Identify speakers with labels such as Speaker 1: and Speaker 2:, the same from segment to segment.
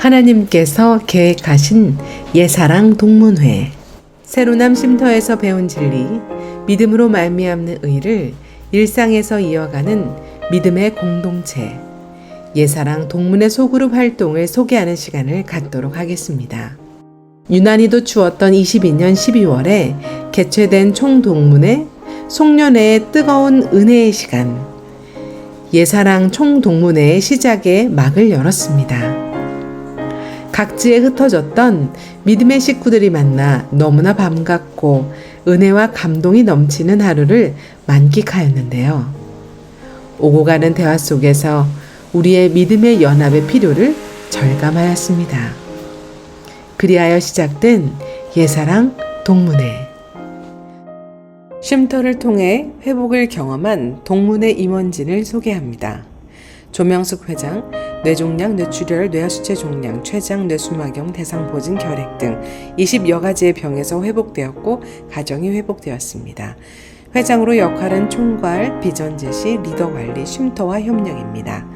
Speaker 1: 하나님께서 계획하신 예사랑 동문회, 새로남 쉼터에서 배운 진리, 믿음으로 말미암는 의를 일상에서 이어가는 믿음의 공동체, 예사랑 동문회 소그룹 활동을 소개하는 시간을 갖도록 하겠습니다. 유난히도 추웠던 22년 12월에 개최된 총동문회 송년회의 뜨거운 은혜의 시간, 예사랑 총동문회의 시작에 막을 열었습니다. 각지에 흩어졌던 믿음의 식구들이 만나 너무나 반갑고 은혜와 감동이 넘치는 하루를 만끽하였는데요. 오고 가는 대화 속에서 우리의 믿음의 연합의 필요를 절감하였습니다. 그리하여 시작된 예사랑 동문회. 쉼터를 통해 회복을 경험한 동문회 임원진을 소개합니다. 조명숙 회장, 뇌종양, 뇌출혈, 뇌하수체 종양, 췌장, 뇌수막염, 대상포진, 결핵 등 20여 가지의 병에서 회복되었고 가정이 회복되었습니다. 회장으로 역할은 총괄, 비전 제시, 리더 관리, 쉼터와 협력입니다.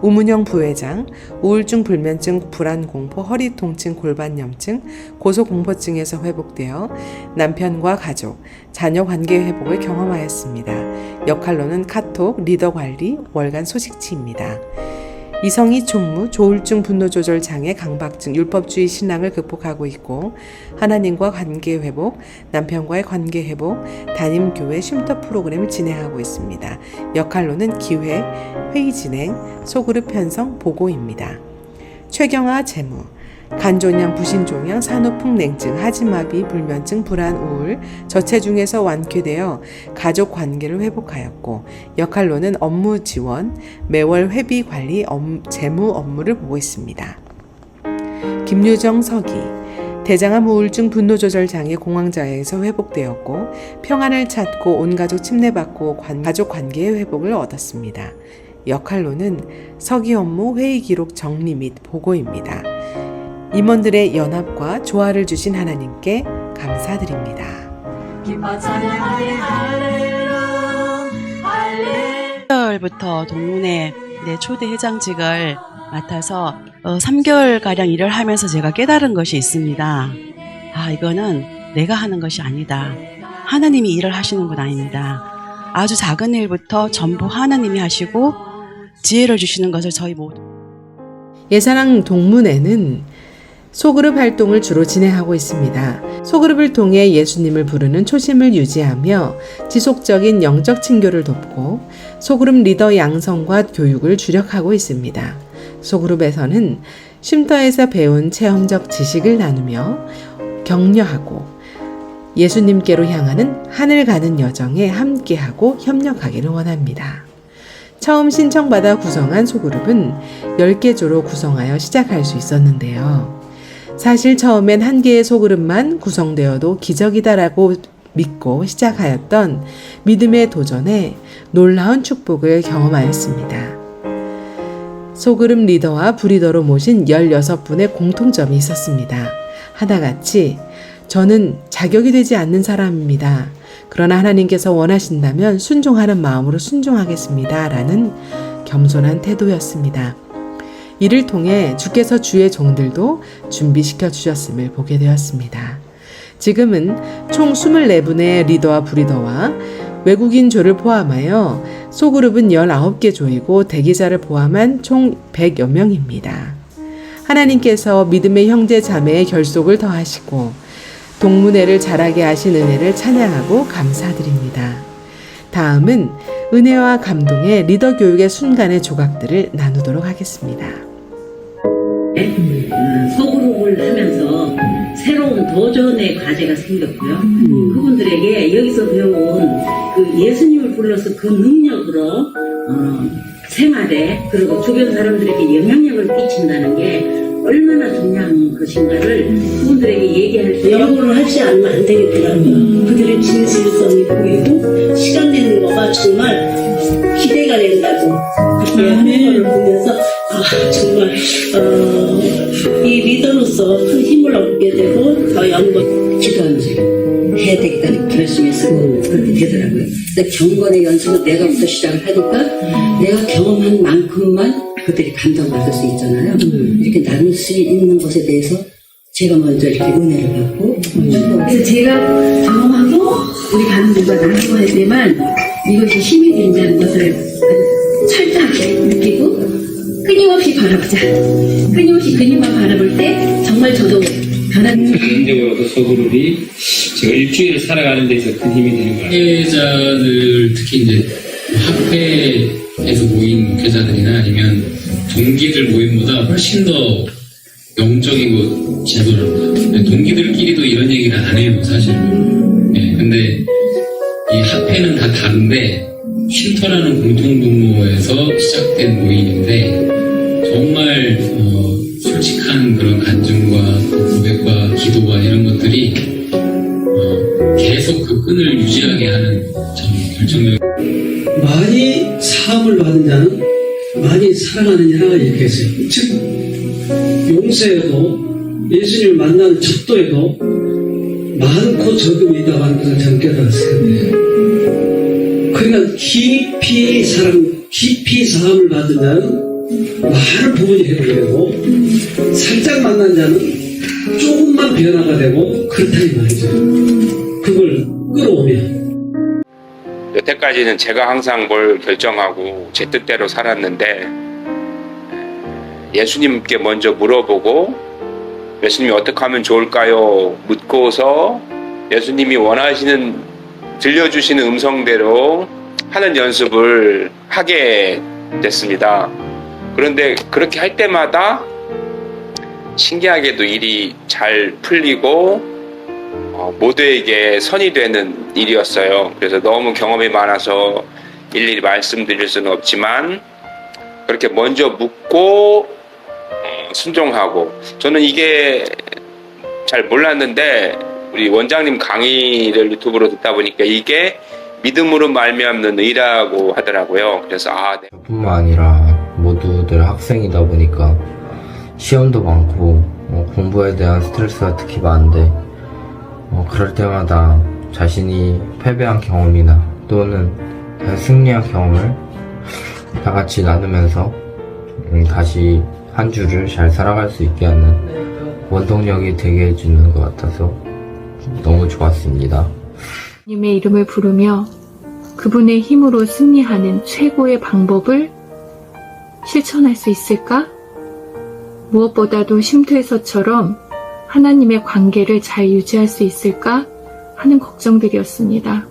Speaker 1: 우문영 부회장, 우울증, 불면증, 불안공포, 허리 통증, 골반염증, 고소공포증에서 회복되어 남편과 가족, 자녀 관계 회복을 경험하였습니다. 역할로는 카톡, 리더 관리, 월간 소식지입니다. 이성희 총무, 조울증, 분노조절 장애, 강박증, 율법주의 신앙을 극복하고 있고 하나님과 관계 회복, 남편과의 관계 회복, 담임교회 쉼터 프로그램을 진행하고 있습니다. 역할로는 기획, 회의 진행, 소그룹 편성, 보고입니다. 최경아 재무, 간종양, 부신종양, 산후풍, 냉증, 하지마비, 불면증, 불안, 우울, 저체중에서 완쾌되어 가족 관계를 회복하였고 역할로는 업무 지원, 매월 회비 관리, 재무 업무를 보고 있습니다. 김유정 서기, 대장암, 우울증, 분노조절 장애, 공황장애에서 회복되었고 평안을 찾고 온 가족 침례받고 가족 관계의 회복을 얻었습니다. 역할로는 서기 업무, 회의 기록 정리 및 보고입니다. 임원들의 연합과 조화를 주신 하나님께 감사드립니다.
Speaker 2: 기뻐 찬양하리 할렐루야 할렐루야.
Speaker 3: 3개월부터 동문회 초대 회장직을 맡아서 3개월가량 일을 하면서 제가 깨달은 것이 있습니다. 이거는 내가 하는 것이 아니다. 하나님이 일을 하시는 건 아닙니다. 아주 작은 일부터 전부 하나님이 하시고 지혜를 주시는 것을 저희 모두.
Speaker 1: 예사랑 동문회는 소그룹 활동을 주로 진행하고 있습니다. 소그룹을 통해 예수님을 부르는 초심을 유지하며 지속적인 영적 친교를 돕고 소그룹 리더 양성과 교육을 주력하고 있습니다. 소그룹에서는 쉼터에서 배운 체험적 지식을 나누며 격려하고 예수님께로 향하는 하늘 가는 여정에 함께하고 협력하기를 원합니다. 처음 신청받아 구성한 소그룹은 10개 조로 구성하여 시작할 수 있었는데요. 사실 처음엔 한 개의 소그룹만 구성되어도 기적이다라고 믿고 시작하였던 믿음의 도전에 놀라운 축복을 경험하였습니다. 소그룹 리더와 부리더로 모신 16분의 공통점이 있었습니다. 하나같이 저는 자격이 되지 않는 사람입니다. 그러나 하나님께서 원하신다면 순종하는 마음으로 순종하겠습니다. 라는 겸손한 태도였습니다. 이를 통해 주께서 주의 종들도 준비시켜 주셨음을 보게 되었습니다. 지금은 총 24분의 리더와 부리더와 외국인 조를 포함하여 소그룹은 19개 조이고 대기자를 포함한 총 100여 명입니다. 하나님께서 믿음의 형제 자매의 결속을 더하시고 동문회를 자라게 하신 은혜를 찬양하고 감사드립니다. 다음은 은혜와 감동의 리더 교육의 순간의 조각들을 나누도록 하겠습니다.
Speaker 4: 소그룹을 하면서 새로운 도전의 과제가 생겼고요. 그분들에게 여기서 배운 그 예수님을 불러서 그 능력으로 생활에 그리고 주변 사람들에게 영향력을 끼친다는 게 얼마나 중요한 것인가를 그분들에게 얘기할 때
Speaker 5: 연구를 하지 않으면 안 되겠더라고요. 그들의 진실성이 보이고 시간 되는 거가 정말 기대가 된다고 그렇게 하는 걸 보면서 정말 이 리더로서 큰 힘을 얻게 되고 더 연구
Speaker 4: 기도하면서 해야 되겠다는 결심해서 그렇게 되더라고요. 근데 경건의 연습은 내가부터 시작을 하니까 내가 경험한 만큼만 그들이 감동받을 수 있잖아요. 이렇게 나눌 수 있는 것에 대해서 제가 먼저 이렇게 은혜를 받고
Speaker 5: 그래서 제가 경험하고 우리 가족들과 나누고 할 때만 이것이 힘이 된다는 것을 아주 철저하게 느끼고 끊임없이 바라보자. 끊임없이 그님만 바라볼 때 정말 저도
Speaker 6: 개인적으로도 소그룹이 제가 일주일을 살아가는 데 있어서 큰 힘이 되는 것 같아요. 목회자들 특히 이제 학회에서 모인 목회자들이나 아니면 동기들 모임보다 훨씬 더 영적이고 진솔합니다. 동기들끼리도 이런 얘기를 안 해요, 사실. 네, 근데 이 학회는 다 다른데 쉼터라는 공통분모에서 시작된 모임인데 정말 솔직한 그런 간증과 고백과 기도와 이런 것들이 계속 그 끈을 유지하게 하는 참 결정적.
Speaker 7: 많이 사함을 받은 자는 많이 사랑하는 자라고 얘기했어요. 즉 용서에도 예수님을 만나는 척도에도 많고 적음이 있다고 하는 것을 저는 깨달았어요. 그러니까 깊이 사함을 받은 자는 많은 부분이 회복이 되고 살짝 만난 자는 조금만 변화가 되고 그렇다 이 말이죠. 그걸 끌어오면
Speaker 8: 여태까지는 제가 항상 뭘 결정하고 제 뜻대로 살았는데 예수님께 먼저 물어보고 예수님이 어떻게 하면 좋을까요? 묻고서 예수님이 원하시는 들려주시는 음성대로 하는 연습을 하게 됐습니다. 그런데 그렇게 할 때마다 신기하게도 일이 잘 풀리고 모두에게 선이 되는 일이었어요. 그래서 너무 경험이 많아서 일일이 말씀드릴 수는 없지만 그렇게 먼저 묻고 순종하고 저는 이게 잘 몰랐는데 우리 원장님 강의를 유튜브로 듣다 보니까 이게 믿음으로 말미암는 의라고 하더라고요. 그래서 네.
Speaker 9: 뿐만 아니라 모두들 학생이다 보니까 시험도 많고 공부에 대한 스트레스가 특히 많은데 그럴 때마다 자신이 패배한 경험이나 또는 승리한 경험을 다 같이 나누면서 다시 한 주를 잘 살아갈 수 있게 하는 원동력이 되게 해주는 것 같아서 너무 좋았습니다.
Speaker 10: 님의 이름을 부르며 그분의 힘으로 승리하는 최고의 방법을 실천할 수 있을까? 무엇보다도 쉼터에서처럼 하나님의 관계를 잘 유지할 수 있을까 하는 걱정들이었습니다.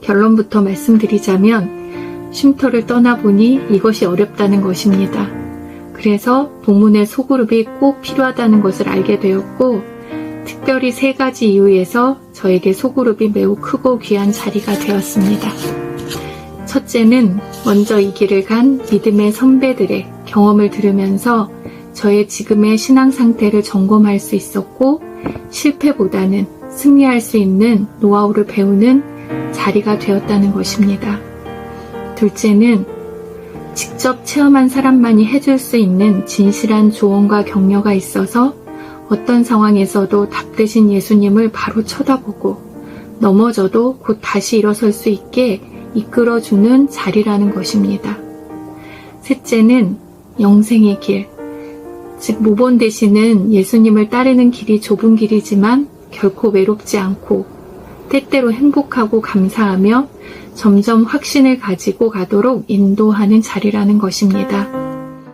Speaker 10: 결론부터 말씀드리자면 쉼터를 떠나보니 이것이 어렵다는 것입니다. 그래서 동문회 소그룹이 꼭 필요하다는 것을 알게 되었고 특별히 3가지 이유에서 저에게 소그룹이 매우 크고 귀한 자리가 되었습니다. 첫째는 먼저 이 길을 간 믿음의 선배들의 경험을 들으면서 저의 지금의 신앙 상태를 점검할 수 있었고 실패보다는 승리할 수 있는 노하우를 배우는 자리가 되었다는 것입니다. 둘째는 직접 체험한 사람만이 해줄 수 있는 진실한 조언과 격려가 있어서 어떤 상황에서도 답되신 예수님을 바로 쳐다보고 넘어져도 곧 다시 일어설 수 있게 이끌어주는 자리라는 것입니다. 셋째는 영생의 길, 즉 모본 되시는 예수님을 따르는 길이 좁은 길이지만 결코 외롭지 않고 때때로 행복하고 감사하며 점점 확신을 가지고 가도록 인도하는 자리라는 것입니다.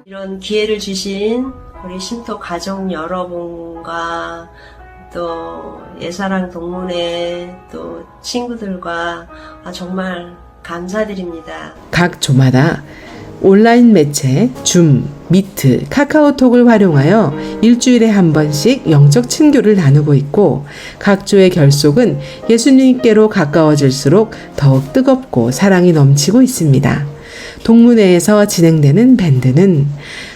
Speaker 11: 이런 기회를 주신 우리 쉼터 가족 여러분과 또 예사랑 동문회 또 친구들과 정말 감사드립니다.
Speaker 1: 각 조마다 온라인 매체, 줌, 미트, 카카오톡을 활용하여 일주일에 한 번씩 영적 친교를 나누고 있고 각 조의 결속은 예수님께로 가까워질수록 더욱 뜨겁고 사랑이 넘치고 있습니다. 동문회에서 진행되는 밴드는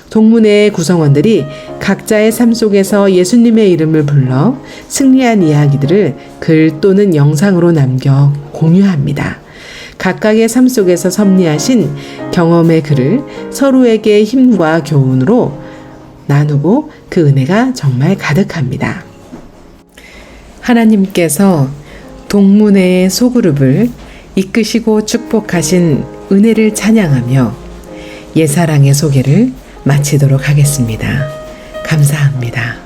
Speaker 1: 동문회의 구성원들이 각자의 삶 속에서 예수님의 이름을 불러 승리한 이야기들을 글 또는 영상으로 남겨 공유합니다. 각각의 삶 속에서 섭리하신 경험의 글을 서로에게 힘과 교훈으로 나누고 그 은혜가 정말 가득합니다. 하나님께서 동문회의 소그룹을 이끄시고 축복하신 은혜를 찬양하며 옛사랑의 소개를 마치도록 하겠습니다. 감사합니다.